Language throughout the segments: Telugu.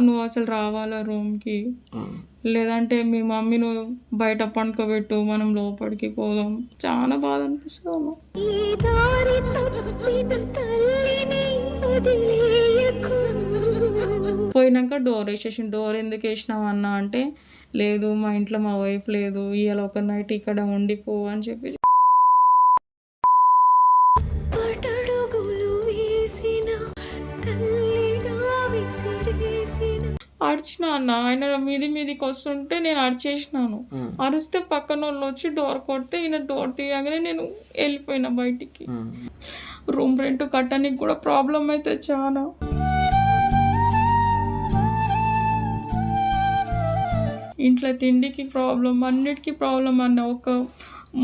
నువ్వు అసలు రావాలా రూమ్కి, లేదంటే మీ మమ్మీ నువ్వు బయట పండుకోబెట్టు, మనం లోపలికి పోదాం. చాలా బాధ అనిపిస్తుంది. పోయినాక డోర్ వేసేసి, డోర్ ఎందుకు వేసినావు అన్న అంటే, లేదు మా ఇంట్లో మా వైఫ్ లేదు, ఇవాళ ఒక నైట్ ఇక్కడ ఉండిపో అని చెప్పి అరిచిన అన్న. ఆయన మీదికి వస్తుంటే నేను అరిచేసినాను. అరిస్తే పక్కన వాళ్ళు వచ్చి డోర్ కొడితే ఈయన డోర్ తీయగానే నేను వెళ్ళిపోయినా బయటికి. రూమ్ రెంట్ కట్టడానికి కూడా ప్రాబ్లం అయితే చాలా. ఇంట్లో తిండికి ప్రాబ్లం, అన్నిటికీ ప్రాబ్లం అన్న. ఒక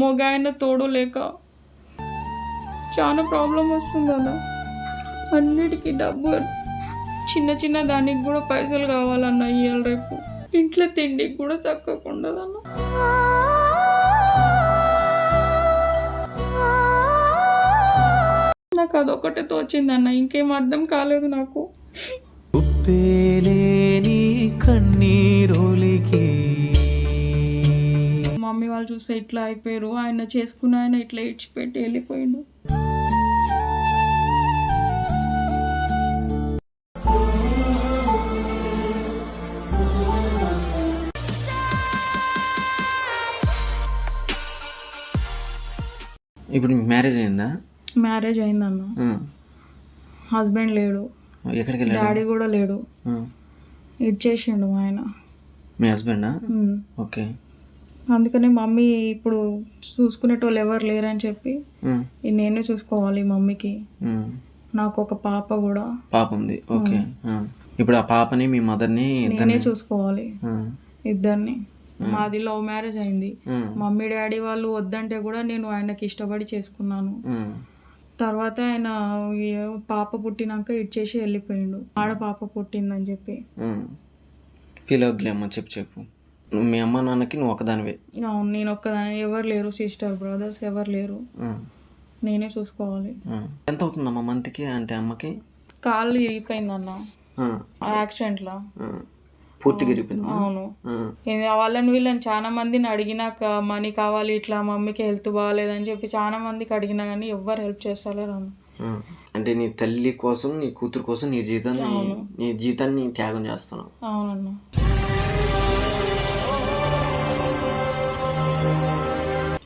మొగాయన తోడు లేక చాలా ప్రాబ్లం వస్తుంది అన్న. అన్నిటికీ డబ్బు, చిన్న దానికి కూడా పైసలు కావాలన్న. ఇవాళ రేపు ఇంట్లో తిండికి కూడా తక్కువకుండదన్న. నాకు అదొకటే తోచిందన్న, ఇంకేం అర్థం కాలేదు నాకు. మమ్మీ వాళ్ళు చూస్తే ఇట్లా అయిపోయారు, ఆయన చేసుకున్న ఆయన ఇట్లా ఇచ్చిపెట్టి వెళ్ళిపోయిండు. ఇప్పుడు మ్యారేజ్ అయిందా? మ్యారేజ్ అయిందన్న. హస్బెండ్ లేడు, ఎక్కడికి డాడీ కూడా లేడు, ఇచ్చేసిండు ఆయన. మీ హస్బెండా? ఓకే. అందుకనే మమ్మీ ఇప్పుడు చూసుకునేటోళ్ళు ఎవరు లేరని చెప్పి నేనే చూసుకోవాలి మమ్మీకి. నాకు ఒక పాప కూడా ఉంది. ఓకే. ఇప్పుడు ఆ పాపని మీ మదర్ని నేనే చూసుకోవాలి, ఇద్దరిని. మాది లవ్ మ్యారేజ్ అయింది. మమ్మీ డాడీ వాళ్ళు వద్దంటే కూడా నేను ఆయనకి ఇష్టపడి చేసుకున్నాను. తర్వాత ఆయన పాప పుట్టినాక ఇచ్చేసి వెళ్ళిపోయిండు. ఆడ పాప పుట్టిందని చెప్పి. ఫీల్ అవుద్దులేమ్మా, చెప్పు. మీ అమ్మ నాన్నకి నువ్వు ఒకదానివే? అవును, నేను ఒక్కదాని, ఎవరు లేరు, సిస్టర్ బ్రదర్స్ ఎవరు లేరు, నేనే చూసుకోవాలి. ఎంత అవుతుందమ్మా మంత్కి? అంటే అమ్మకి కాళ్ళు ఇరిగిపోయిందన్న యాక్సిడెంట్లో. పూర్తిగా ఇరిగిపోయింది? అవును. వీళ్ళని చాలా మందిని అడిగినాక మనీ కావాలి, ఇట్లా మమ్మీకి హెల్త్ బాగాలేదని చెప్పి చాలా మందికి అడిగినా కానీ ఎవ్వరు హెల్ప్ చేస్తలేరు అన్న. అంటే నీ తల్లి కోసం, నీ కూతురు కోసం నీ జీవితాన్ని త్యాగం చేస్తున్నావు. అవునన్న.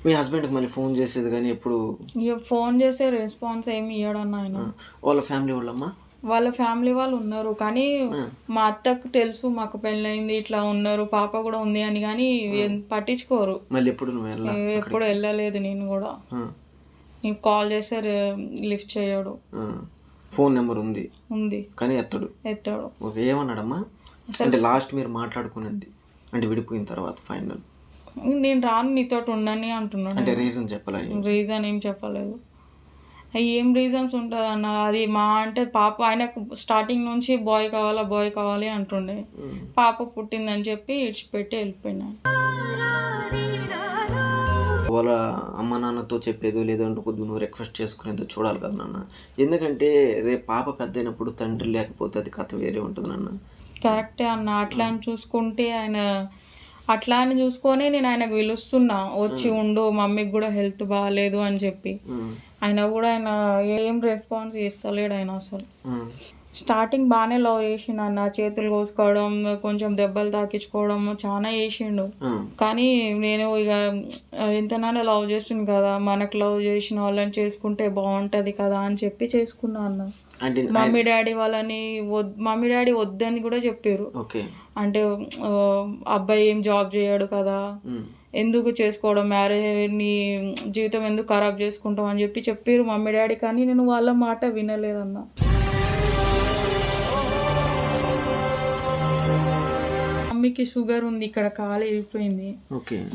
మీ హస్బెండ్కి మళ్ళీ ఫోన్ చేసేది కానీ ఎప్పుడు? ఫోన్ చేసే రెస్పాన్స్ ఏమి ఇవ్వడన్న ఆయన. వాళ్ళ ఫ్యామిలీ వాళ్ళమ్మా? వాళ్ళ ఫ్యామిలీ వాళ్ళు ఉన్నారు, కానీ మా అత్తకు తెలుసు మాకు పెళ్ళయింది, ఇట్లా ఉన్నారు, పాప కూడా ఉంది అని, కానీ పట్టించుకోరు. మళ్ళీ ఎప్పుడు వెళ్ళలేదు. నేను కూడా నీకు కాల్ చేస్తే లిఫ్ట్ చేయడు. ఫోన్ నెంబర్ ఉంది కానీ ఎత్తాడు. ఓకే. ఏమన్నాడమ్మా? అంటే లాస్ట్ మీరు మాట్లాడుకునేది అంటే విడిపోయిన తర్వాత ఫైనల్ నేను రాను నీతో ఉండని అంటున్నాడు. అంటే రీజన్ చెప్పలేదు? రీజన్ ఏం చెప్పలేదు. ఏం రీజన్స్ ఉంటుంది అన్న, అది మా అంటే పాప ఆయనకు స్టార్టింగ్ నుంచి బాయ్ కావాలి అంటుండే. పాప పుట్టిందని చెప్పి ఇడిచిపెట్టి వెళ్ళిపోయినా. వాళ్ళ అమ్మ నాన్నతో చెప్పేదో లేదంటే కొద్దిగా నువ్వు రిక్వెస్ట్ చేసుకునేదో చూడాలి కదా నాన్న. ఎందుకంటే రేపు పాప పెద్ద అయినప్పుడు తండ్రి లేకపోతే అది కథ వేరే ఉంటుంది నాన్న. కరెక్టే అన్న. అట్లా అని చూసుకుంటే ఆయన అట్లా అని చూసుకొని నేను ఆయనకు పిలుస్తున్నా, వచ్చి ఉండు, మమ్మీకి కూడా హెల్త్ బాగాలేదు అని చెప్పి. ఆయన కూడా ఆయన ఏం రెస్పాన్స్ చేస్తలేడు ఆయన అసలు. స్టార్టింగ్ బాగానే లవ్ చేసిండు అన్న, చేతులు కోసుకోవడం, కొంచెం దెబ్బలు తాకించుకోవడం చాలా చేసిండు. కానీ నేను ఇక ఎంతనైనా లవ్ చేస్తుంది కదా, మనకు లవ్ చేసిన వాళ్ళని చేసుకుంటే బాగుంటది కదా అని చెప్పి చేసుకున్నా అన్న. మమ్మీ డాడీ వద్దని కూడా చెప్పారు. అంటే అబ్బాయి ఏం జాబ్ చేయడు కదా, ఎందుకు చేసుకోవడం, మ్యారేజ్ నీ జీవితం ఎందుకు ఖరాబ్ చేసుకుంటాం అని చెప్పి చెప్పారు మమ్మీ డాడీ. కానీ నేను వాళ్ళ మాట వినలేదన్న. మమ్మీకి షుగర్ ఉంది, ఇక్కడ కాలు ఇరిగిపోయింది.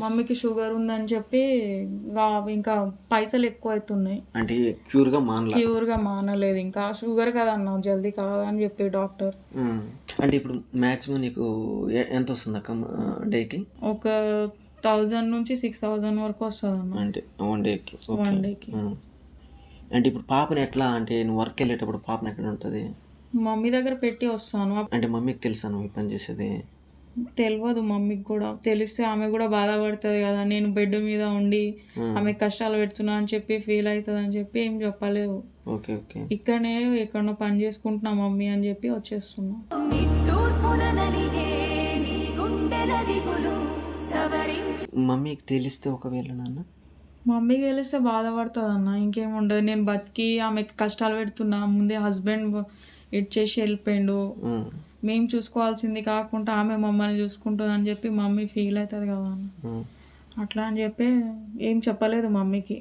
మమ్మీకి షుగర్ ఉందని చెప్పి ఇంకా పైసలు ఎక్కువ అవుతున్నాయి. అంటే క్యూర్ గా మానలేదు, ఇంకా షుగర్ కదా అన్న, జల్దీ కాదని చెప్పి డాక్టర్. అంటే ఇప్పుడు మాక్సిమం నీకు ఎంత వస్తుంది అక్క డేకి? ఒక 1000 నుంచి 6000 వరకు వస్తుంది అన్న. అంటే వన్ డేకి. అంటే ఇప్పుడు పాపని ఎట్లా, అంటే నువ్వు వర్క్ వెళ్ళేటప్పుడు పాపని ఎక్కడ ఉంటుంది? మమ్మీ దగ్గర పెట్టి వస్తాను. అంటే మమ్మీకి తెలుసా నువ్వు ఈ పని చేసేది? తెలియదు మమ్మీకి కూడా. తెలిస్తే ఆమె కూడా బాధపడుతుంది కదా, నేను బెడ్ మీద ఉండి ఆమె కష్టాలు పెడుతున్నా అని చెప్పి ఫీల్ అవుతుంది అని చెప్పి ఏం చెప్పలేదు. Okay okay. ఇక్కడనే ఎక్కడో పని చేసుకుంటున్నా మమ్మీ అని చెప్పి వచ్చేస్తున్నా. మమ్మీకి తెలిస్తే ఒకవేళ నాన్న? మమ్మీకి తెలిస్తే బాధపడుతుంది అన్న, ఇంకేముండదు. నేను బతికి ఆమెకి కష్టాలు పెడుతున్నా, ముందే హస్బెండ్ ఇడ్చేసి వెళ్ళిపోయిండు, మేము చూసుకోవాల్సింది కాకుండా ఆమె మమ్మల్ని చూసుకుంటుంది అని చెప్పి మమ్మీ ఫీల్ అవుతుంది కదా అన్న. అట్లా అని చెప్పి ఏం చెప్పలేదు మమ్మీకి.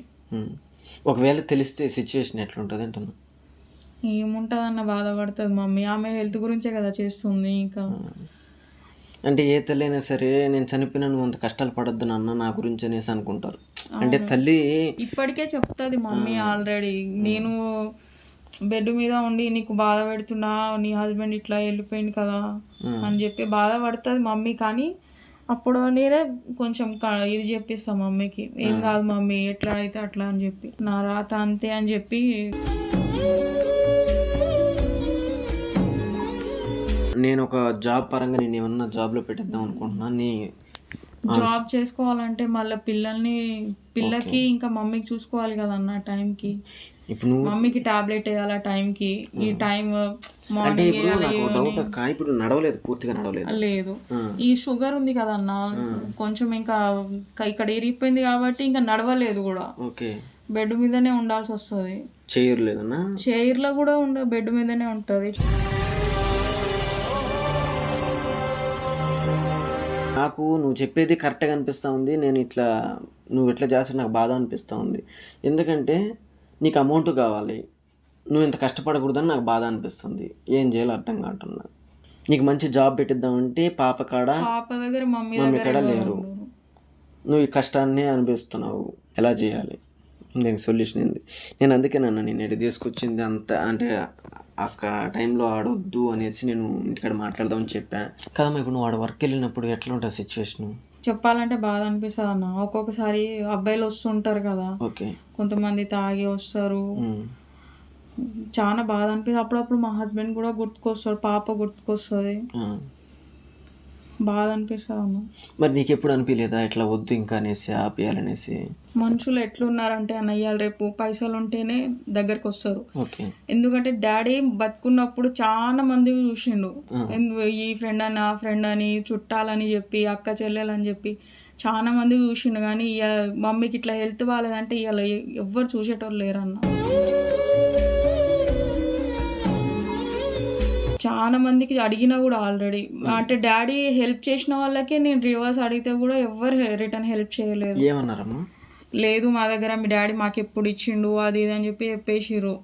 ఒకవేళ తెలిస్తే సిచ్యువేషన్ ఎట్లుంటుంది అంటున్నా? ఏముంటుంది అన్న, బాధపడుతుంది మమ్మీ. ఆమె హెల్త్ గురించే కదా చేస్తుంది. ఇంకా అంటే ఏ తల్లి అయినా సరే నేను చనిపోయినా నువ్వు అంత కష్టాలు పడద్దు నాన్న నా గురించి అనేసి అనుకుంటారు. అంటే తల్లి ఇప్పటికే చెప్తుంది మమ్మీ ఆల్రెడీ, నేను బెడ్ మీద ఉండి నీకు బాధ పెడుతున్నా, నీ హస్బెండ్ ఇట్లా వెళ్ళిపోయింది కదా అని చెప్పి బాధపడుతుంది మమ్మీ. కానీ అప్పుడు నేనే కొంచెం ఇది చెప్పిస్తాను మమ్మీకి, ఏం కాదు మమ్మీ ఎట్లా అయితే అట్లా అని చెప్పి, నా రాత అంతే అని చెప్పి. నేను ఒక జాబ్ పరంగా నేను ఏమన్నా జాబ్లో పెట్టేద్దాం అనుకుంటున్నా. నీ జాబ్ చేసుకోవాలంటే మళ్ళీ పిల్లకి ఇంకా మమ్మీకి చూసుకోవాలి కదా అన్న టైంకి. ఇప్పుడు నువ్వు మమ్మీకి టాబ్లెట్ వేయాలి టైంకి, ఈ టైం మార్నింగ్ ఇప్పుడు నడవలేదు, పూర్తిగా నడవలేదు. లేదు, ఈ షుగర్ ఉంది కదా అన్న, కొంచెం ఇంకా ఇక్కడ ఇరిగిపోయింది కాబట్టి ఇంకా నడవలేదు కూడా. ఓకే. బెడ్ మీదనే ఉండాల్సి వస్తుంది. చైర్ లేదన్నా? చైర్లో కూడా బెడ్ మీదనే ఉంటుంది. నాకు నువ్వు చెప్పేది కరెక్ట్గా అనిపిస్తూ ఉంది. నువ్వు ఇట్లా చేస్తే నాకు బాధ అనిపిస్తూ ఉంది. ఎందుకంటే నీకు అమౌంట్ కావాలి, నువ్వు ఇంత కష్టపడకూడదని నాకు బాధ అనిపిస్తుంది. ఏం చేయాలో అర్థం కావట్లేదు. నీకు మంచి జాబ్ పెట్టిద్దామంటే పాప దగ్గర మమ్మీ కాడ లేరు, నువ్వు ఈ కష్టాన్ని అనిపిస్తున్నావు. ఎలా చేయాలి? దీనికి సొల్యూషన్ ఏంది? నేను అందుకేనన్నా నేను ఇటు తీసుకొచ్చింది అంత, అంటే ఆ టైంలో ఆడొద్దు అనేసి నేను ఇంటికాడ మాట్లాడదామని చెప్పాను కదమ్మా. ఇప్పుడు నువ్వు ఆడ వర్క్ వెళ్ళినప్పుడు ఎట్లా ఉంటుంది సిచ్యువేషన్? చెప్పాలంటే బాధ అనిపిస్తుంది అన్న. ఒక్కొక్కసారి అబ్బాయిలు వస్తుంటారు కదా, ఓకే, కొంతమంది తాగి వస్తారు, చాలా బాధ అనిపిస్తుంది. అప్పుడప్పుడు మా హస్బెండ్ కూడా గుర్తుకొస్తాడు, పాప గుర్తుకొస్తుంది, బాధ అనిపిస్తుంది అన్న. మరి నీకు ఎప్పుడు అనిపించలేదా ఇట్లా వద్దు ఇంకా అనేసి ఆపేయాలనేసి? మనుషులు ఎట్లున్నారంటే అన్నయ్యాలు రేపు పైసలు ఉంటేనే దగ్గరికి వస్తారు. ఓకే. ఎందుకంటే డాడీ బతుకున్నప్పుడు చాలా మంది చూసిండు, ఈ ఫ్రెండ్ అని ఆ ఫ్రెండ్ అని చుట్టాలని చెప్పి అక్క చెల్లెలని చెప్పి చాలా మంది చూసిండు. కానీ మమ్మీకి ఇట్లా హెల్త్ బాగాలేదంటే ఇవాళ ఎవ్వరు చూసేటోళ్ళు లేరన్న. చాలా మందికి అడిగినా కూడా ఆల్రెడీ, అంటే డాడీ హెల్ప్ చేసిన వాళ్ళకే నేను రివర్స్ అడిగితే కూడా ఎవ్వరు రిటర్న్ హెల్ప్ చేయలేదు. ఏమన్నారమ్మా? లేదు మా దగ్గర మీ డాడీ మాకు ఎప్పుడు ఇచ్చిండు అది ఇది అని చెప్పి చెప్పేసిర్రు.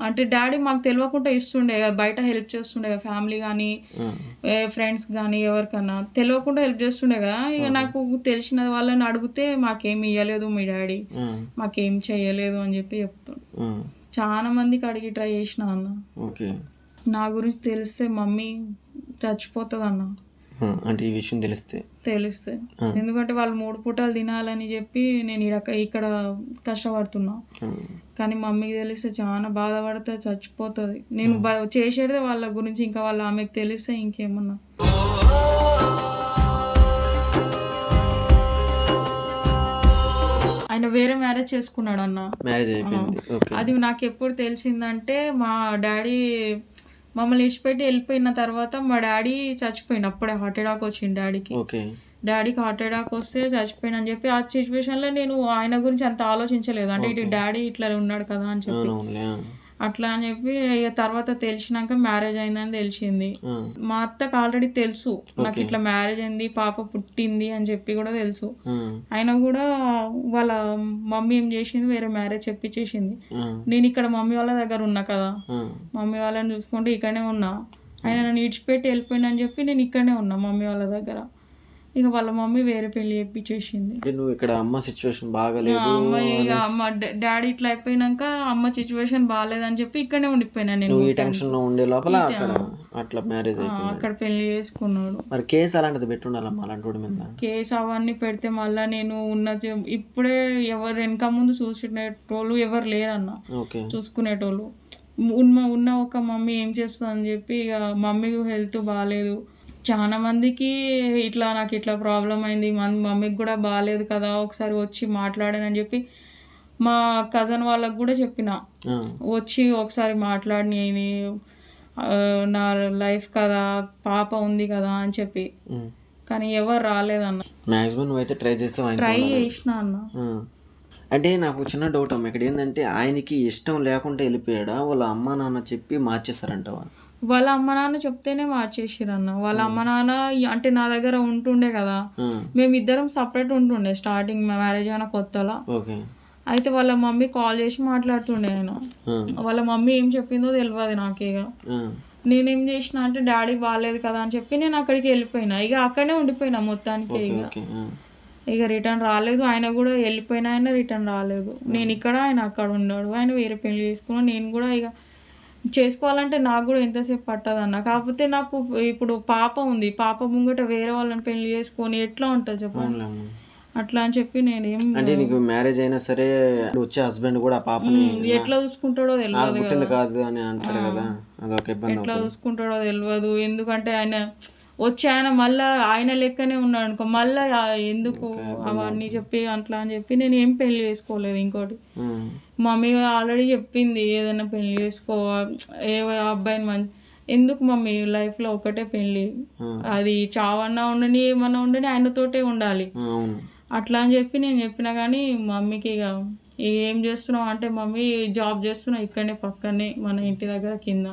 అంటే డాడీ మాకు తెలియకుండా ఇస్తుండే కదా, బయట హెల్ప్ చేస్తుండే కదా, ఫ్యామిలీ కానీ ఫ్రెండ్స్ కానీ ఎవరికన్నా తెలియకుండా హెల్ప్ చేస్తుండే కదా. ఇక నాకు తెలిసిన వాళ్ళని అడిగితే మాకేమి ఇవ్వలేదు మీ డాడీ, మాకేం చెయ్యలేదు అని చెప్పి చెప్తాడు. చాలా మందికి అడిగి ట్రై చేసిన అన్న. ఓకే. నా గురించి తెలిస్తే మమ్మీ చచ్చిపోతుంది అన్న. అంటే ఈ విషయం తెలిస్తే ఎందుకంటే వాళ్ళు 3 పూటలు తినాలని చెప్పి నేను ఇక్కడ కష్టపడుతున్నా. కానీ మమ్మీకి తెలిస్తే చాలా బాధపడితే చచ్చిపోతుంది. నేను చేసేదే వాళ్ళ గురించి, ఇంకా వాళ్ళ ఆమెకు తెలిస్తే ఇంకేమన్నా. ఆయన వేరే మ్యారేజ్ చేసుకున్నాడు అన్న. అది నాకు ఎప్పుడు తెలిసిందంటే మా డాడీ మమ్మల్ని ఇచ్చిపెట్టి వెళ్ళిపోయిన తర్వాత మా డాడీ చచ్చిపోయింది. అప్పుడే హార్ట్ అటాక్ వచ్చింది డాడీకి హార్ట్ అటాక్ వస్తే చచ్చిపోయిన అని చెప్పి ఆ సిచ్యువేషన్లో నేను ఆయన గురించి అంత ఆలోచించలేదు. అంటే ఇటు డాడీ ఇట్లా ఉన్నాడు కదా అని చెప్పి, అట్లా అని చెప్పి ఇక తర్వాత తెలిసినాక మ్యారేజ్ అయిందని తెలిసింది. మా అత్తకు ఆల్రెడీ తెలుసు నాకు ఇట్లా మ్యారేజ్ అయింది, పాప పుట్టింది అని చెప్పి కూడా తెలుసు. అయినా కూడా వాళ్ళ మమ్మీ ఏం చేసింది, వేరే మ్యారేజ్ చెప్పించేసింది. నేను ఇక్కడ మమ్మీ వాళ్ళ దగ్గర ఉన్నా కదా, మమ్మీ వాళ్ళని చూసుకుంటే ఇక్కడనే ఉన్నా. ఆయన నన్ను ఇడిచిపెట్టి వెళ్ళిపోయిందని చెప్పి నేను ఇక్కడనే ఉన్నా మమ్మీ వాళ్ళ దగ్గర. ఇక వాళ్ళ మమ్మీ వేరే పెళ్లి చేపించేసింది. నువ్వు ఇక్కడ అమ్మ సిచ్యువేషన్ బాగాలేదు, అమ్మ డాడీ ఇట్లా అయిపోయినాక అమ్మ సిచ్యువేషన్ బాగాలేదని చెప్పి ఇక్కడనే ఉండిపోయినా నేను. ఈ టెన్షన్ లో ఉండే లోపల అట్లా మ్యారేజ్ అయిపోయింది, అక్కడ పెళ్లి చేసుకున్నాడు. మరి కేసు అలాంటిది పెట్టుండాలమ్మా అలాంటి మీద. కేసు అవన్నీ పెడితే మళ్ళీ నేను ఇప్పుడే ఎవరు వెనక ముందు చూసుకునేటోళ్ళు ఎవరు లేరన్న, చూసుకునేటోళ్ళు. ఉన్న ఒక మమ్మీ ఏం చేస్తుందని చెప్పి ఇక మమ్మీ హెల్త్ బాగాలేదు. చాలా మందికి ఇట్లా నాకు ఇట్లా ప్రాబ్లం అయింది, మమ్మీకి కూడా బాగాలేదు కదా, ఒకసారి వచ్చి మాట్లాడానని చెప్పి మా కజన్ వాళ్ళకు కూడా చెప్పిన, వచ్చి ఒకసారి మాట్లాడిని నా లైఫ్ కదా, పాప ఉంది కదా అని చెప్పి. కానీ ఎవరు రాలేదన్న. మ్యాక్సిమం నువ్వైతే ట్రై చేసిన అన్న. అంటే నాకు చిన్న డౌట్ అమ్మ, ఇక్కడ ఏంటంటే ఆయనకి ఇష్టం లేకుండా వెళ్ళిపోయాడా, వాళ్ళ అమ్మ నాన్న చెప్పి మార్చేస్తారంటవా? వాళ్ళ అమ్మ నాన్న చెప్తేనే మార్చేసిరన్న. వాళ్ళ అమ్మ నాన్న అంటే నా దగ్గర ఉంటుండే కదా, మేమిద్దరం సపరేట్ ఉంటుండే స్టార్టింగ్ మ్యారేజ్ అయిన కొత్తలో. అయితే వాళ్ళ మమ్మీ కాల్ చేసి మాట్లాడుతుండే ఆయన. వాళ్ళ మమ్మీ ఏం చెప్పిందో తెలియదు నాకేగా. నేనేం చేసిన అంటే డాడీకి బాగాలేదు కదా అని చెప్పి నేను అక్కడికి వెళ్ళిపోయినా. ఇక అక్కడనే ఉండిపోయినా మొత్తానికి. ఇక రిటర్న్ రాలేదు. ఆయన కూడా వెళ్ళిపోయినా, ఆయన రిటర్న్ రాలేదు. నేను ఇక్కడ, ఆయన అక్కడ ఉన్నాడు. ఆయన వేరే పెళ్లి చేసుకున్నాను. నేను కూడా ఇక చేసుకోవాలంటే నాకు కూడా ఎంతసేపు పట్టదన్న. కాకపోతే నాకు ఇప్పుడు పాప ఉంది, పాప ముంగట వేరే వాళ్ళని పెళ్లి చేసుకొని ఎట్లా ఉంటుంది చెప్పండి. అట్లా అని చెప్పి నేనేం, అంటే నీకు మ్యారేజ్ అయినా సరే వచ్చే హస్బెండ్ కూడా పాపని ఎట్లా చూసుకుంటాడో తెలియదు కాదు అని అంటాడు కదా, అదొక ఇబ్బంది. ఎట్లా చూసుకుంటాడో తెలియదు. ఎందుకంటే ఆయన వచ్చి ఆయన మళ్ళీ ఆయన లెక్కనే ఉన్నాడు అనుకో, మళ్ళీ ఎందుకు అవన్నీ చెప్పి అట్లా అని చెప్పి నేను ఏం పెళ్లి చేసుకోలేదు. ఇంకోటి మమ్మీ ఆల్రెడీ చెప్పింది, ఏదైనా పెళ్లి చేసుకో, ఏ అబ్బాయిని ఎందుకు మమ్మీ లైఫ్లో ఒకటే పెళ్ళి, అది చావన్నా ఉండని ఏమన్నా ఉండని ఆయనతోటే ఉండాలి అట్లా అని చెప్పి నేను చెప్పినా. కానీ మమ్మీకి ఇక ఏం చేస్తున్నావు అంటే, మమ్మీ జాబ్ చేస్తున్నా ఇక్కడనే పక్కనే మన ఇంటి దగ్గర కింద,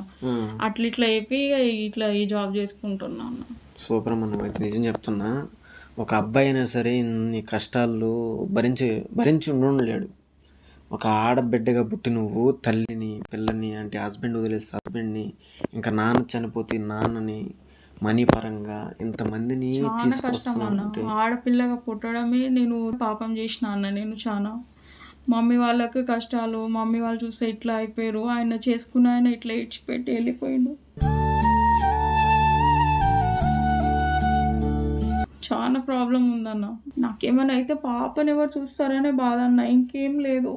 అట్లా ఇట్లా చెప్పి ఇట్లా ఈ జాబ్ చేసుకుంటున్నాను. సూపర్ అమ్మ, నువ్వైతే నిజం చెప్తున్నా. ఒక అబ్బాయి అయినా సరే ఇన్ని కష్టాలు భరించి ఉండలేడు. ఒక ఆడబిడ్డగా పుట్టి నువ్వు తల్లిని, పిల్లని, అంటే హస్బెండ్ వదిలేస్తే హస్బెండ్ని, ఇంకా నాన్న చనిపోతే నాన్నని, మనీ పరంగా ఇంతమందిని తీసుకొస్తున్నాను. ఆడపిల్లగా పుట్టడమే నేను పాపం చేసిన అన్న. నేను చాలా మమ్మీ వాళ్ళకి కష్టాలు, మమ్మీ వాళ్ళు చూస్తే ఇట్లా అయిపోయారు. ఆయన చేసుకున్న ఆయన ఇట్లా ఇచ్చిపెట్టి వెళ్ళిపోయిండు. చాలా ప్రాబ్లం ఉందన్న. నాకేమైనా అయితే పాపని ఎవరు చూస్తారనే బాధ అన్న, ఇంకేం లేదు.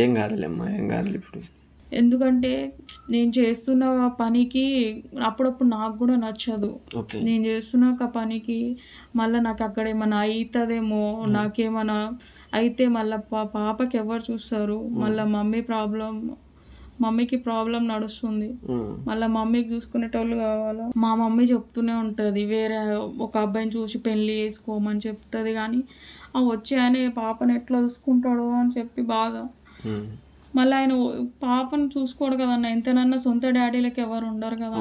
ఏం కాదులేమ్మా, ఏం కాదులే. ఇప్పుడు ఎందుకంటే నేను చేస్తున్న పనికి అప్పుడప్పుడు నాకు కూడా నచ్చదు. నేను చేస్తున్న ఒక పనికి మళ్ళీ నాకు అక్కడ ఏమైనా అవుతుందేమో, నాకేమైనా అయితే మళ్ళీ పాపకి ఎవరు చూస్తారు, మళ్ళీ మమ్మీకి ప్రాబ్లం నడుస్తుంది, మళ్ళీ మమ్మీకి చూసుకునేటోళ్ళు కావాలా. మా మమ్మీ చెప్తూనే ఉంటుంది, వేరే ఒక అబ్బాయిని చూసి పెళ్ళి చేసుకోమని చెప్తుంది. కానీ ఆ వచ్చే ఆయన పాపను ఎట్లా చూసుకుంటాడో అని చెప్పి బాధ. మళ్ళీ ఆయన పాపను చూసుకోడు కదన్న. ఎంతనన్నా సొంత డాడీలకి ఎవరు ఉండరు కదా,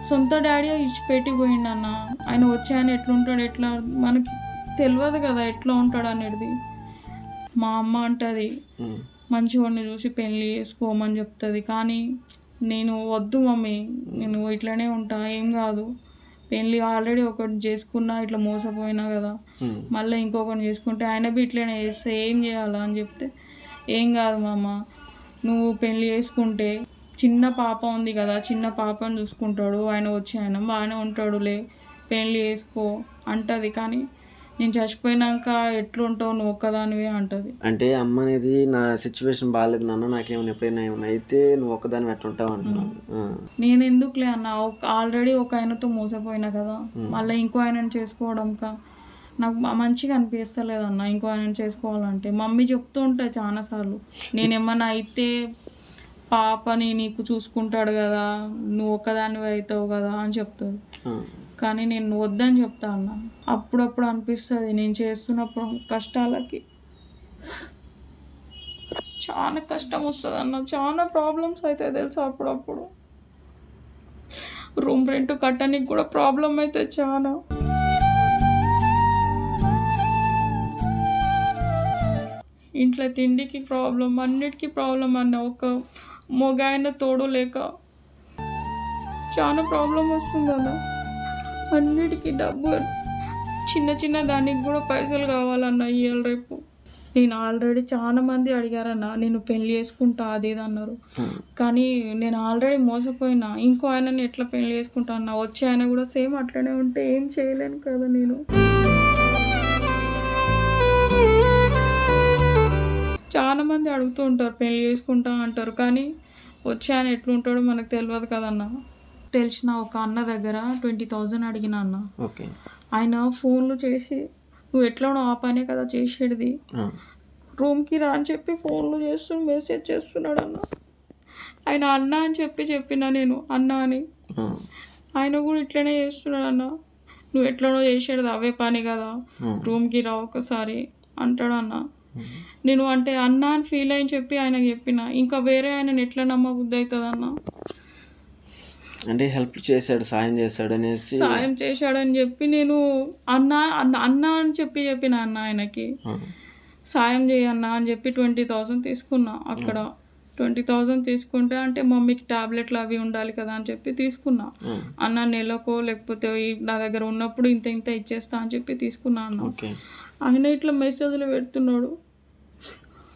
సొంత డాడీ ఇచ్చిపెట్టి పోయిండు అన్న. ఆయన వచ్చి ఆయన ఎట్లుంటాడు, ఎట్లా మనకి తెలియదు కదా ఎట్లా ఉంటాడు అనేది. మా అమ్మ అంటుంది మంచివాడిని చూసి పెళ్ళి చేసుకోమని చెప్తుంది. కానీ నేను వద్దు మమ్మీ, నేను ఇట్లనే ఉంటా, ఏం కాదు, పెళ్ళి ఆల్రెడీ ఒకటి చేసుకున్నా ఇట్లా మోసపోయినా కదా, మళ్ళీ ఇంకొకటి చేసుకుంటే ఆయన బి ఇట్లనే చేస్తే ఏం చేయాలా అని చెప్తే, ఏం కాదు మామ, నువ్వు పెళ్ళి చేసుకుంటే చిన్న పాప ఉంది కదా, చిన్న పాపను చూసుకుంటాడు ఆయన, వచ్చి ఆయన బాగానే ఉంటాడులే, పెళ్ళి చేసుకో అంటది. కానీ నేను చచ్చిపోయినాక ఎట్లుంటావు నువ్వు ఒక్కదానివే అంటది. అంటే అమ్మ అనేది నా సిచ్యువేషన్ బాగాలేదు నాన్న, నాకేమైనా ఎప్పుడైనా ఏమైనా అయితే నువ్వు ఒక్కదాని ఎట్లుంటావు అంటున్నాను. నేను ఎందుకులే అన్న, ఆల్రెడీ ఒక ఆయనతో మోసపోయినా కదా, మళ్ళీ ఇంకో ఆయనను చేసుకోవడంకా నాకు మంచిగా అనిపిస్తలేదన్న. ఇంకో ఆయన చేసుకోవాలంటే మమ్మీ చెప్తూ ఉంటాయి చాలాసార్లు, నేనేమన్నా అయితే పాపని నీకు చూసుకుంటాడు కదా, నువ్వు ఒక్కదానివి అవుతావు కదా అని చెప్తుంది. కానీ నేను వద్దని చెప్తా అన్న. అప్పుడప్పుడు అనిపిస్తుంది నేను చేస్తున్నప్పుడు కష్టాలకి చాలా కష్టం వస్తుంది అన్న, చాలా ప్రాబ్లమ్స్ అవుతాయి తెలుసా. అప్పుడప్పుడు రూమ్ రెంట్ కట్టడానికి కూడా ప్రాబ్లం అయితే చాలా. ఇంట్లో తిండికి ప్రాబ్లం, అన్నిటికీ ప్రాబ్లం అన్న. ఒక మొగాయన తోడు లేక చాలా ప్రాబ్లం వస్తుంది అన్న. అన్నిటికీ డబ్బు, చిన్న చిన్న దానికి కూడా పైసలు కావాలన్న ఇవాళ రేపు. నేను ఆల్రెడీ చాలా మంది అడిగారన్న, నేను పెళ్లి చేసుకుంటా అది ఇది అన్నారు. కానీ నేను ఆల్రెడీ మోసపోయినా. ఇంకో ఆయనని ఎట్లా పెళ్లి చేసుకుంటా అన్న, వచ్చే ఆయన కూడా సేమ్ అట్లనే ఉంటే ఏం చేయలేను కదా నేను. చాలామంది అడుగుతూ ఉంటారు పెళ్లి చేసుకుంటా అంటారు, కానీ వచ్చి ఆయన ఎట్లుంటాడో మనకు తెలియదు కదన్న. తెలిసిన ఒక అన్న దగ్గర 20,000 అడిగిన అన్న. ఓకే. ఆయన ఫోన్లు చేసి నువ్వు ఎట్లా ఆ పనే కదా చేసేది, రూమ్కి రా అని చెప్పి ఫోన్లు చేస్తూ మెసేజ్ చేస్తున్నాడు అన్న. ఆయన అన్న అని చెప్పిన నేను అన్న అని, ఆయన కూడా ఇట్లనే చేస్తున్నాడు అన్న. నువ్వు ఎట్లనో చేసేది అవే పని కదా, రూమ్కి రా ఒకసారి అంటాడు అన్న. నేను అంటే అన్న అని ఫీల్ అయ్యి చెప్పి ఆయనకు చెప్పిన, ఇంకా వేరే ఆయనను ఎట్లా నమ్మబుద్ధి అవుతుంది అన్న. అంటే హెల్ప్ చేశాడు, సాయం చేశాడు అనేసి, సాయం చేశాడని చెప్పి నేను అన్న అని చెప్పిన అన్న ఆయనకి సాయం చేయన్నా అని చెప్పి 20,000 తీసుకున్నా. అక్కడ 20,000 తీసుకుంటే అంటే మమ్మీకి టాబ్లెట్లు అవి ఉండాలి కదా అని చెప్పి తీసుకున్నా అన్న. నెలకో లేకపోతే నా దగ్గర ఉన్నప్పుడు ఇంత ఇంత ఇచ్చేస్తా అని చెప్పి తీసుకున్నా అన్న. ఆయన ఇట్లా మెసేజ్లు పెడుతున్నాడు,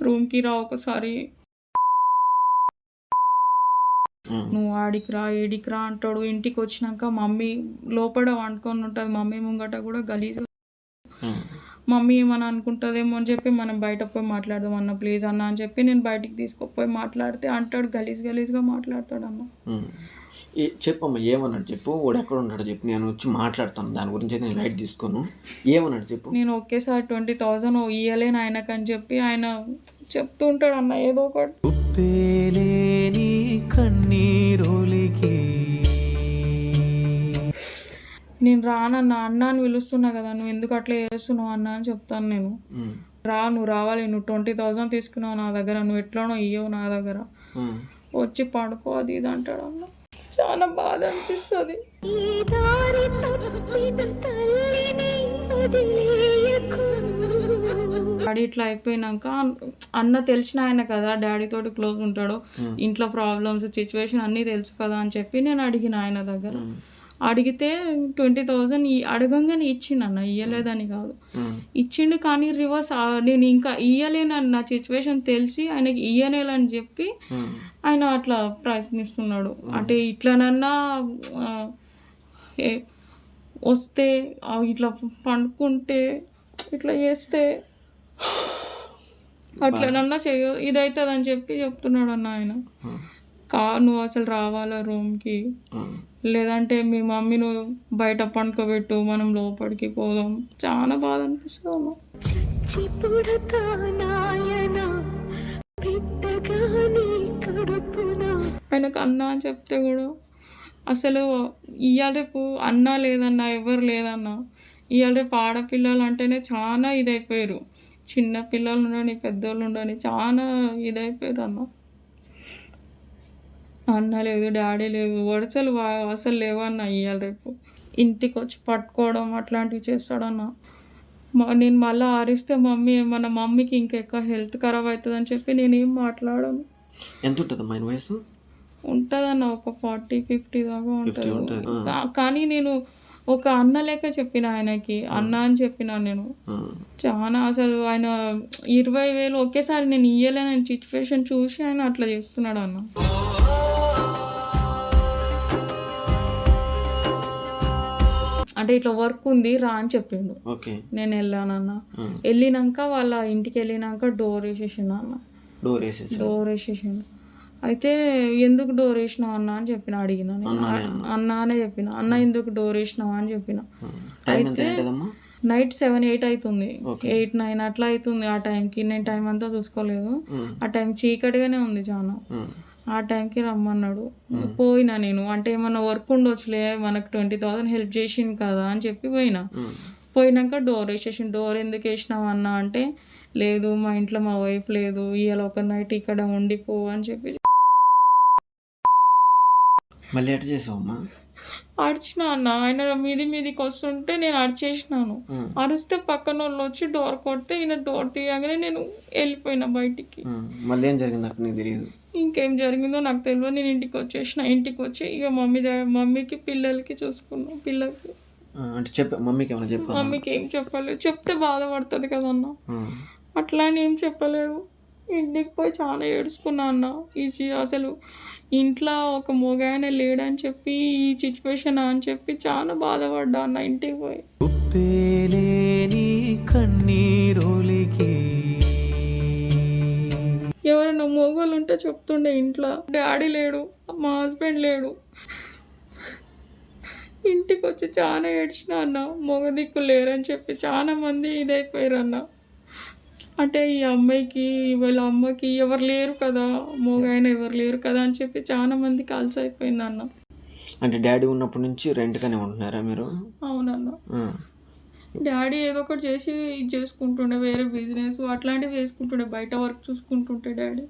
రూమ్కి రా ఒకసారి, నువ్వు ఆడికి రా ఏడికి రా అంటాడు. ఇంటికి వచ్చినాక మమ్మీ లోపల వండుకొని ఉంటుంది, మమ్మీ ముంగట కూడా గలీజ్, మమ్మీ ఏమని అనుకుంటుందేమో అని చెప్పి మనం బయట పోయి మాట్లాడదాం అన్న, ప్లీజ్ అన్న అని చెప్పి నేను బయటికి తీసుకుపోయి మాట్లాడితే అంటాడు, గలీజ్గా మాట్లాడతాడు అన్న. చెప్పమ్మా ఏమన్నాడు చెప్పు, వాడు ఎక్కడ ఉంటాడు చెప్పు, నేను వచ్చి మాట్లాడతాను దాని గురించి అయితే నేను లైట్ తీసుకోను. ఏమన్నాడు చెప్పు. నేను ఒకేసారి 20,000 ఇయ్యలేను ఆయనకని చెప్పి ఆయన చెప్తూ ఉంటాడు అన్న ఏదో ఒకటి. నేను రానన్న, అన్న అని పిలుస్తున్నా కదా, నువ్వు ఎందుకు అట్లా చేస్తున్నావు అన్న అని చెప్తాను నేను. నువ్వు రావాలి, నువ్వు 20,000 తీసుకున్నావు నా దగ్గర, నువ్వు ఎట్లనో ఇయ్యవు నా దగ్గర, వచ్చి పడుకో అది ఇది అంటాడు అన్న. చాలా బాధ అనిపిస్తుంది. డాడీ ఇట్లా అయిపోయినాక అన్న తెలిసిన ఆయన కదా, డాడీతోటి క్లోజ్ ఉంటాడు, ఇంట్లో ప్రాబ్లమ్స్ సిచ్యువేషన్ అన్నీ తెలుసు కదా అని చెప్పి నేను అడిగిన ఆయన దగ్గర. అడిగితే 20,000 అడగంగానే ఇచ్చిండు అన్న, ఇయ్యలేదని కాదు ఇచ్చిండు. కానీ రివర్స్ నేను ఇంకా ఇయ్యలేనని నా సిచ్యువేషన్ తెలిసి ఆయనకి ఇయ్యలేదని చెప్పి ఆయన అట్లా ప్రయత్నిస్తున్నాడు. అంటే ఇట్లనన్నా వస్తే ఇట్లా పండుకుంటే ఇట్లా చేస్తే అట్లనన్నా ఇదవుతుందని చెప్పి చెప్తున్నాడు అన్న ఆయన. నువ్వు అసలు రావాలా రూమ్కి, లేదంటే మీ మమ్మీ నువ్వు బయట పండుకోబెట్టు, మనం లోపలికి పోదాం. చాలా బాధ అనిపిస్తుంది. ఆయనకు అన్న అని చెప్తే కూడా అసలు ఇవాళ రేపు అన్న లేదన్నా, ఎవరు లేదన్నా. ఇవాళ రేపు ఆడపిల్లలు అంటేనే చాలా ఇదైపోయారు, చిన్న పిల్లలు ఉండని పెద్దోళ్ళు ఉండని చాలా ఇదైపోయారు అన్న. అన్న లేదు, డాడీ లేదు, వరుసలు అసలు లేవన్న. ఇవాళ రేపు ఇంటికి వచ్చి పట్టుకోవడం అట్లాంటివి చేస్తాడన్న. నేను మళ్ళీ ఆరిస్తే మమ్మీకి ఇంకెక్కువ హెల్త్ ఖరాబ్ అవుతుందని చెప్పి నేనేం మాట్లాడను. ఎంత ఉంటుంది అమ్మాయి వయసు? ఉంటుందన్న ఒక 40-50 దాకా ఉంటుంది. కానీ నేను ఒక అన్న లెక్క చెప్పిన ఆయనకి, అన్న అని చెప్పిన నేను. చాలా అసలు ఆయన 20,000 ఒకేసారి నేను ఇయ్యలేని సిచ్యువేషన్ చూసి ఆయన అట్లా చేస్తున్నాడు అన్న. అంటే ఇట్లా వర్క్ ఉంది రా అని చెప్పిండు. నేను వెళ్ళానన్న. వెళ్ళినాక వాళ్ళ ఇంటికి వెళ్ళినాక డోర్ వేసేసిండు అన్న. డోర్ వేసేసిండు. అయితే ఎందుకు డోర్ వేసినావు అన్న అని చెప్పిన, అడిగిన అన్న అనే చెప్పిన. అన్న ఎందుకు డోర్ వేసినావా అని చెప్పిన. అయితే నైట్ 7-8 అవుతుంది, 8-9 అట్లా అవుతుంది ఆ టైంకి. నేను టైం అంతా చూసుకోలేదు, ఆ టైం చీకటిగానే ఉంది చాలా. ఆ టైంకి రమ్మన్నాడు, పోయినా నేను. అంటే ఏమన్నా వర్క్ ఉండొచ్చులే, మనకు 20,000 హెల్ప్ చేసిండు కదా అని చెప్పి పోయినాక డోర్ వేసేసి, డోర్ ఎందుకు వేసినావు అన్న అంటే, లేదు మా ఇంట్లో మా వైఫ్ లేదు, ఇవాళ ఒక నైట్ ఇక్కడ ఉండిపో అని చెప్పి. మళ్ళీ ఎట్లా చేసావమ్మా? అడిచిన అన్న. ఆయన మీదికి వస్తుంటే నేను అరిచేసినాను. అరిస్తే పక్కన వాళ్ళు వచ్చి డోర్ కొడితే ఈయన డోర్ తీయగానే నేను వెళ్ళిపోయినా బయటికి. మళ్ళీ ఏం జరిగింది నాకు తెలియదు. ఇంకేం జరిగిందో నాకు తెలియదు. నేను ఇంటికి వచ్చేసిన. ఇంటికి వచ్చి ఇక మమ్మీకి పిల్లలకి చూసుకున్నాం. పిల్లలకి అంటే మమ్మీకి ఏమైనా చెప్పాలి? మమ్మీకి ఏం చెప్పలేదు, చెప్తే బాధపడుతుంది కదన్న, అట్లా అని ఏం చెప్పలేదు. ఇంటికి పోయి చాలా ఏడుచుకున్నా అన్న. అసలు ఇంట్లో ఒక మొగాయన లేడని చెప్పి ఈ సిచ్యువేషన్ అని చెప్పి చాలా బాధపడ్డా అన్న. ఇంటికి పోయి ఎవరైనా మొగోళ్ళు ఉంటే చెప్తుండే ఇంట్లో. డాడీ లేడు, మా హస్బెండ్ లేడు. ఇంటికి వచ్చి చాలా ఏడ్చిన అన్న, మొగ దిక్కు లేరని చెప్పి చాలా మంది ఇదైపోయారు అన్న. అంటే ఈ అమ్మాయికి వీళ్ళ అమ్మకి ఎవరు లేరు కదా, మొగైన ఎవరు లేరు కదా అని చెప్పి చాలా మంది కలిసి అయిపోయింది అన్న. అంటే డాడీ ఉన్నప్పటి నుంచి రెంట్గానే ఉంటున్నారా మీరు? అవునన్న. డాడీ ఏదో ఒకటి చేసి ఇది చేసుకుంటుండే, వేరే బిజినెస్ అట్లాంటివి వేసుకుంటుండే, బయట వర్క్ చూసుకుంటుంటే డాడీ.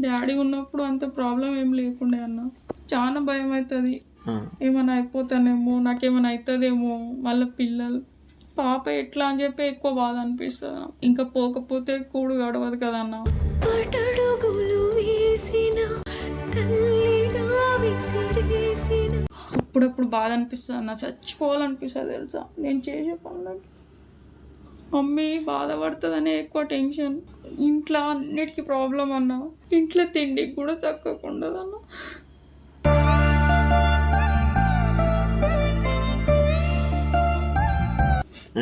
డాడీ ఉన్నప్పుడు అంత ప్రాబ్లం ఏం లేకుండే అన్న. చాలా భయం అవుతుంది, ఏమైనా అయిపోతానేమో, నాకేమైనా అవుతుందేమో, మళ్ళీ పిల్లలు పాప ఎట్లా అని చెప్పి ఎక్కువ బాధ అనిపిస్తుంది. ఇంకా పోకపోతే కూడు గడవదు కదన్న. అప్పుడప్పుడు బాధ అనిపిస్తుంది అన్న, చచ్చిపోవాలనిపిస్తుంది తెలుసా నేను చేసే పనులకి. మమ్మీ బాధపడుతుందనే ఎక్కువ టెన్షన్. ఇంట్లో అన్నిటికీ ప్రాబ్లం అన్న, ఇంట్లో తిండికి కూడా తక్కువకుండదన్న.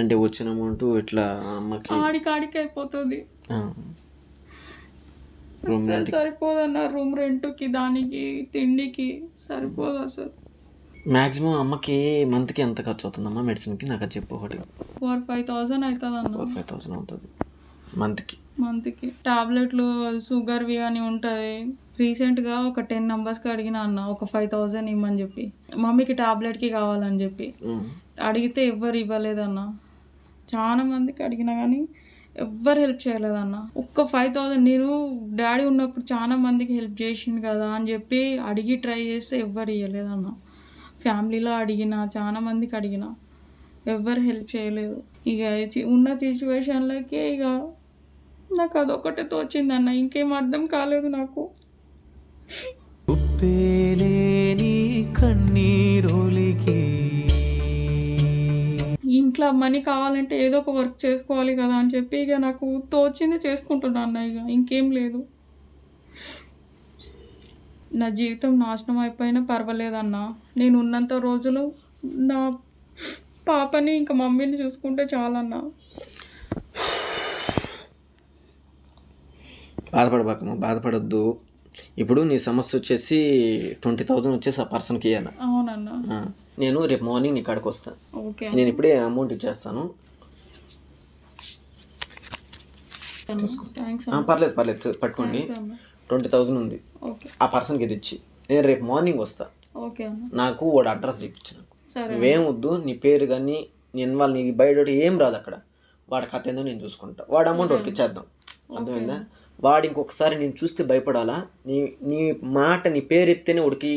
అంటే వచ్చిన అమౌంట్ ఇట్లా అమ్మకి ఆడికి అయిపోతుంది, అసలు సరిపోదన్న. రూమ్ రెంట్కి, దానికి, తిండికి సరిపోదు అసలు. మ్యాక్సిమం అమ్మకి మంత్కి ఎంత ఖర్చు అవుతుందమ్మా మెడిసిన్కి? నాకు అది చెప్పు ఒకటి. 4-5,000 అవుతుంది అన్న. 4-5,000 అవుతుంది మంత్కి. టాబ్లెట్లు షుగర్వి అని ఉంటుంది. రీసెంట్గా ఒక 10 నంబర్స్కి అడిగిన అన్న, ఒక 5,000 ఇవ్వమని చెప్పి, మమ్మీకి టాబ్లెట్కి కావాలని చెప్పి అడిగితే ఎవ్వరు ఇవ్వలేదన్న. చాలా మందికి అడిగినా కానీ ఎవ్వరు హెల్ప్ చేయలేదన్న. ఒక్క 5,000 నేను డాడీ ఉన్నప్పుడు చాలా మందికి హెల్ప్ చేసిండు కదా అని చెప్పి అడిగి ట్రై చేస్తే ఎవ్వరు ఇవ్వలేదన్న. ఫ్యామిలీలో అడిగిన, చాలా మందికి అడిగిన, ఎవ్వరు హెల్ప్ చేయలేదు. ఇక ఉన్న సిచ్యువేషన్లకి ఇక నాకు అదొకటే తోచిందన్న, ఇంకేం అర్థం కాలేదు నాకు. ఇంట్లో మనీ కావాలంటే ఏదో ఒక వర్క్ చేసుకోవాలి కదా అని చెప్పి ఇక నాకు తోచింది చేసుకుంటున్నా అన్న. ఇక ఇంకేం లేదు. నా జీవితం నాశనం అయిపోయినా పర్వాలేదన్న. నేను ఉన్నంత రోజులు నా పాపని ఇంకా మమ్మీని చూసుకుంటే చాలన్న. బాధపడద్దు. ఇప్పుడు నీ సమస్య వచ్చేసి 20,000 వచ్చేసి ఆ పర్సన్కి ఇవ్వాలి. అవునన్నా. నేను రేపు మార్నింగ్ నీ కాడికి వస్తాను. ఓకే, నేను ఇప్పుడే అమౌంట్ ఇచ్చేస్తాను. పర్లేదు పట్టుకోండి. 20,000 ఉంది, ఆ పర్సన్కి ఇది ఇచ్చి నేను రేపు మార్నింగ్ వస్తా. నాకు వాడు అడ్రస్ చూపించు. నువ్వేం వద్దు, నీ పేరు కానీ నేను వాళ్ళు నీ బయట ఏం రాదు అక్కడ. వాడి కథ ఏందో నేను చూసుకుంటా. వాడు అమౌంట్ వాడికి ఇచ్చేద్దాం, అర్థమైందా? వాడు ఇంకొకసారి నేను చూస్తే భయపడాలా? నీ మాట, నీ పేరు ఎత్తేనే ఉడికి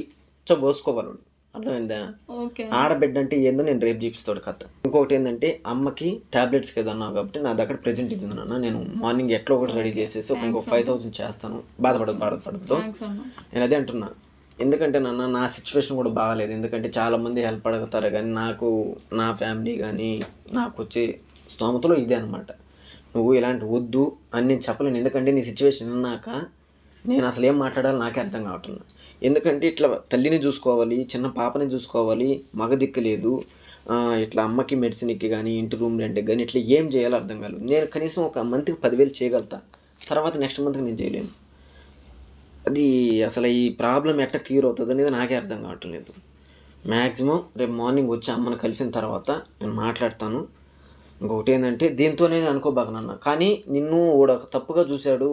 పోసుకోవాలి వాడు, అర్థమైందా? ఆడబిడ్డ అంటే ఏందో నేను రేపు చూపిస్తాడు కథ. ఇంకొకటి ఏంటంటే అమ్మకి టాబ్లెట్స్కి ఏదన్నావు కాబట్టి నా దగ్గర ప్రెజెంట్ ఇది ఉందన్న. నేను మార్నింగ్ ఎట్లా ఒకటి రెడీ చేసేసి ఇంకొక 5,000 చేస్తాను. బాధపడద్దు. నేను అదే అంటున్నా. ఎందుకంటే నా సిచ్యువేషన్ కూడా బాగాలేదు. ఎందుకంటే చాలామంది హెల్ప్ అడుగుతారు కానీ నాకు నా ఫ్యామిలీ కానీ నాకు వచ్చే స్తోమతలో ఇదే అనమాట. నువ్వు ఇలాంటి వద్దు అని నేను చెప్పలేను. ఎందుకంటే నీ సిచ్యువేషన్ విన్నాక నేను అసలు ఏం మాట్లాడాలో నాకే అర్థం కావట్లేదు. ఎందుకంటే ఇట్లా తల్లిని చూసుకోవాలి, చిన్న పాపని చూసుకోవాలి, మగ దిక్కు లేదు, ఇట్లా అమ్మకి మెడిసిన్కి కానీ ఇంటి రూమ్ రెంట్కి కానీ ఇట్లా ఏం చేయాలో అర్థం కాలేదు. నేను కనీసం ఒక మంత్కి 10,000 చేయగలుగుతా, తర్వాత నెక్స్ట్ మంత్కి నేను చేయలేను. అది అసలు ఈ ప్రాబ్లం ఎట్లా క్లియర్ అవుతుంది అనేది నాకే అర్థం కావట్లేదు. మ్యాక్సిమం రేపు మార్నింగ్ వచ్చి అమ్మని కలిసిన తర్వాత నేను మాట్లాడతాను. ఇంకొకటి ఏంటంటే దీంతోనే అనుకోబాగనన్నా, కానీ నిన్ను వాడు తప్పుగా చూశాడు,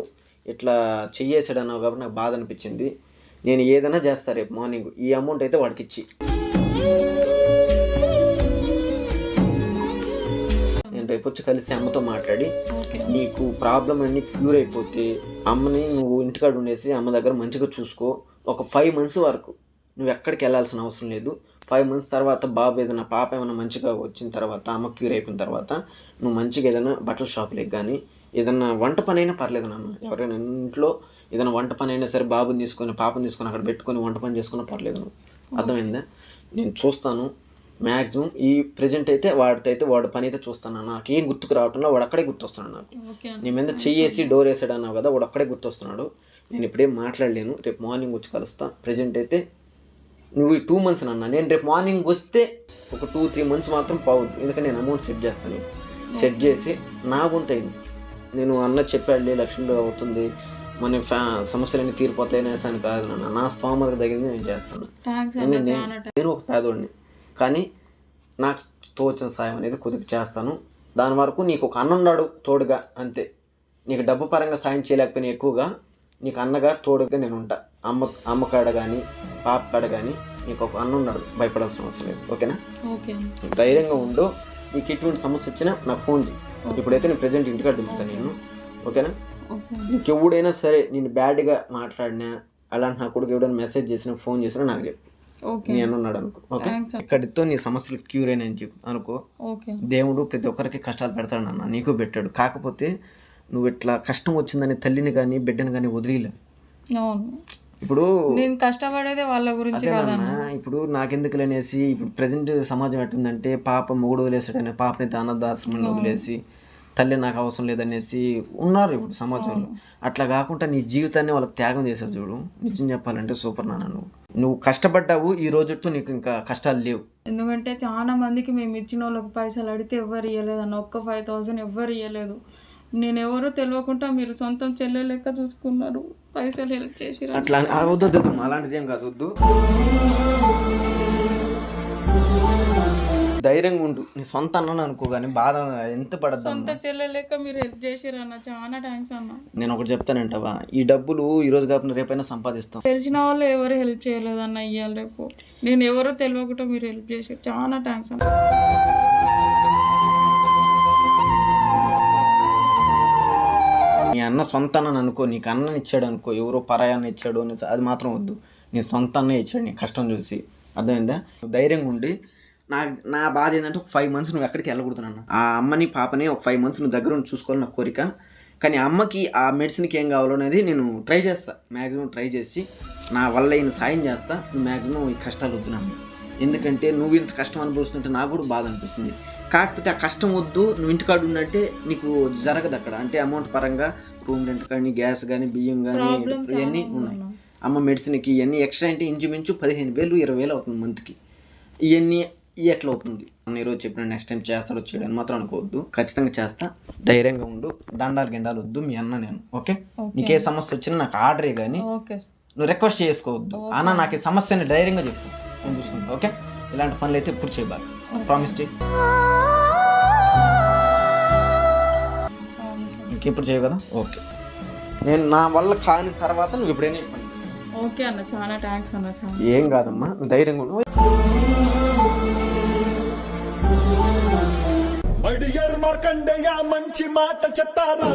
ఇట్లా చెయ్యేసాడు అన్నావు కాబట్టి నాకు బాధ అనిపించింది. నేను ఏదైనా చేస్తా రేపు మార్నింగ్. ఈ అమౌంట్ అయితే వాడికి ఇచ్చి నేను రేపు వచ్చి కలిసి అమ్మతో మాట్లాడి నీకు ప్రాబ్లం అన్నీ క్యూర్ అయిపోతే అమ్మని నువ్వు ఇంటికాడ ఉండేసి అమ్మ దగ్గర మంచిగా చూసుకో. ఒక 5 months వరకు నువ్వు ఎక్కడికి వెళ్ళాల్సిన అవసరం లేదు. 5 months తర్వాత బాబు ఏదైనా పాప ఏమైనా మంచిగా వచ్చిన తర్వాత అమ్మ క్యూర్ అయిపోయిన తర్వాత నువ్వు మంచిగా ఏదైనా బట్టల షాప్లోకి కానీ ఏదన్నా వంట పని అయినా పర్లేదు నాన్న. ఎవరైనా ఇంట్లో ఏదైనా వంట పని అయినా సరే బాబుని తీసుకొని పాపని తీసుకొని అక్కడ పెట్టుకొని వంట పని చేసుకున్నా పర్లేదు నువ్వు, అర్థమైందా? నేను చూస్తాను. మ్యాక్సిమం ఈ ప్రజెంట్ అయితే వాడి పని అయితే చూస్తాను. నాకు ఏం గుర్తుకు రావటంలో వాడు అక్కడే గుర్తొస్తున్నాడు. నాకు నీ మీద చెయ్యేసి డోర్ వేసాడు అన్నావు కదా, వాడు అక్కడే గుర్తొస్తున్నాడు. నేను ఇప్పుడేం మాట్లాడలేను. రేపు మార్నింగ్ వచ్చి కలుస్తా. ప్రజెంట్ అయితే నువ్వు ఈ 2 months నాన్న. నేను రేపు మార్నింగ్ వస్తే ఒక 2-3 months మాత్రం పోవద్దు. ఎందుకంటే నేను అమౌంట్ సెట్ చేస్తాను. సెట్ చేసి నా వంతు అయింది. నేను అన్న చెప్పాడు 1,00,000 అవుతుంది, మన సమస్యలన్నీ తీరిపోతాయి అనేసి కాదు నాన్న, నా స్తోమతకు తగింది నేను చేస్తాను. థ్యాంక్స్ అన్న, చాలా నేను ఒక పేదోడిని, కానీ నాకు తోచిన సాయం అనేది కొద్దిగా చేస్తాను. దాని వరకు నీకు ఒక అన్న ఉన్నాడు తోడుగా, అంతే. నీకు డబ్బు పరంగా సాయం చేయలేకపోయినా ఎక్కువగా నీకు అన్నగా తోడుగా నేను ఉంటా. అమ్మ కాడ కానీ పాప కాడ కానీ నీకు ఒక అన్న ఉన్నాడు, భయపడాల్సిన అవసరం లేదు. ఓకేనా? ఓకే. ధైర్యంగా ఉండు. నీకు ఎటువంటి సమస్య వచ్చినా నాకు ఫోన్ చేయి. ఇప్పుడైతే నేను ప్రజెంట్ ఇంటికాడ దింపుతాను నేను. ఓకేనా? నీకు ఎవడైనా సరే నేను బ్యాడ్గా మాట్లాడినా అలాంటి నా కొడుకు ఎవడైనా మెసేజ్ చేసినా ఫోన్ చేసినా నాకు చెప్పు, నేను ఉన్నాడు అనుకో. ఓకే? ఇక్కడితో నీ సమస్యలు క్యూర్ అయినా చెప్పు అనుకో. దేవుడు ప్రతి ఒక్కరికి కష్టాలు పెడతాడు నాన్న, నీకు పెట్టాడు. కాకపోతే నువ్వు ఇట్లా కష్టం వచ్చిందని తల్లిని కానీ బిడ్డని కానీ వదిలేయలేవు. ఇప్పుడు నేను కష్టపడేదే వాళ్ళ గురించి కదన్నా. ఇప్పుడు నాకెందుకు అనేసి ఇప్పుడు ప్రజెంట్ సమాజం ఎట్టుందంటే పాప మొగుడు వదిలేసాడని పాపని అనాథాశ్రమంలో వదిలేసి తల్లి నాకు అవసరం లేదనేసి ఉన్నారు ఇప్పుడు సమాజంలో. అట్లా కాకుండా నీ జీవితాన్ని వాళ్ళకి త్యాగం చేసావు చూడు. నిజం చెప్పాలంటే సూపర్ నాన్న. నువ్వు కష్టపడ్డావు, ఈ రోజుతో నీకు ఇంకా కష్టాలు లేవు. ఎందుకంటే చాలా మందికి మేము ఇచ్చిన వాళ్ళకి పైసలు అడిగితే ఎవ్వరు ఇవ్వలేదు అన్న, ఒక్క 5,000 ఎవ్వరు ఇవ్వలేదు. నేను ఎవరో తెలియకుండా మీరు సొంతం చెల్లె లెక్క చూసుకున్నారు, పైసలు హెల్ప్ చేసి. అట్లా వద్దు, అలాంటిది ఏం కాదు, వద్దు. ధైర్యంగా ఉండు. నీ సొంత అన్న అనుకో, కానీ బాధ ఎంత పడద్దు. సొంత చెల్లె లెక్క మీరు హెల్ప్ చేసిరన్న, చాలా థ్యాంక్స్ అన్న. నేను ఒకటి చెప్తానంటావా, ఈ డబ్బులు ఈ రోజు కాకుండా రేపైనా సంపాదిస్తాం. తెలిసిన వాళ్ళు ఎవరు హెల్ప్ చేయలేదు అన్న, ఇవ్వాలి రేపు. నేను ఎవరో తెలియకుండా మీరు హెల్ప్ చేసారు, చాలా థ్యాంక్స్ అన్న. నీ అన్న సొంత అన్న అనుకో, నీకు అన్నని ఇచ్చాడు అనుకో, ఎవరో పరాయాన్ని ఇచ్చాడు అని అది మాత్రం వద్దు. నీ సొంత అన్నే ఇచ్చాడు నీ కష్టం చూసి, అర్థమైందా? ధైర్యంగా ఉండి. నా బాధ ఏంటంటే ఒక 5 months నువ్వు ఎక్కడికి వెళ్ళకూడదునన్న. ఆ అమ్మని పాపని ఒక 5 months నువ్వు దగ్గర చూసుకోవాలి నా కోరిక. కానీ అమ్మకి ఆ మెడిసిన్కి ఏం కావాలో అనేది నేను ట్రై చేస్తా, మ్యాక్సిమం ట్రై చేసి నా వల్ల ఈయన సాయం చేస్తా. నువ్వు మ్యాక్సిమం ఈ కష్టాలు వద్దునమ్మ, ఎందుకంటే నువ్వు ఇంత కష్టం అనుభవిస్తుంటే నాకు కూడా బాధ అనిపిస్తుంది. కాకపోతే ఆ కష్టం వద్దు, నువ్వు ఇంటికాడు ఉన్నట్టే నీకు జరగదు అక్కడ. అంటే అమౌంట్ పరంగా రూమ్ రెంట్ కానీ గ్యాస్ కానీ బియ్యం కానీ ఇవన్నీ ఉన్నాయి. అమ్మ మెడిసిన్కి ఇవన్నీ ఎక్స్ట్రా అంటే ఇంచుమించు 15,000 20,000 అవుతుంది మంత్కి. ఇవన్నీ ఎట్లా అవుతుంది? ఈరోజు చెప్పిన నెక్స్ట్ టైం చేస్తాడో చేయడానికి మాత్రం అనుకోవద్దు, ఖచ్చితంగా చేస్తా. ధైర్యంగా ఉండు, దండాలు గిండాలు వద్దు. మీ అన్న నేను. ఓకే? నీకే సమస్య వచ్చినా నాకు ఆర్డరే, కానీ నువ్వు రిక్వెస్ట్ చేసుకోవద్దు. అన్న నాకు ఈ సమస్యని ధైర్యంగా చెప్పు, నేను చూసుకుంటా. ఓకే? ఇలాంటి పనులు అయితే ఎప్పుడు చేయబాలి, ప్రామిస్ చేయి. ఇంకెప్పుడు చేయవు కదా? ఓకే. నేను నా వల్ల కాని తర్వాత నువ్వు ఎప్పుడైనా చెప్పండి. ఓకే అన్న, చాలా థ్యాంక్స్ అన్న. ఏం కాదమ్మా, నువ్వు ధైర్యంగా ఉండు. మార్కండేయ మంచి మాట చెప్తారా.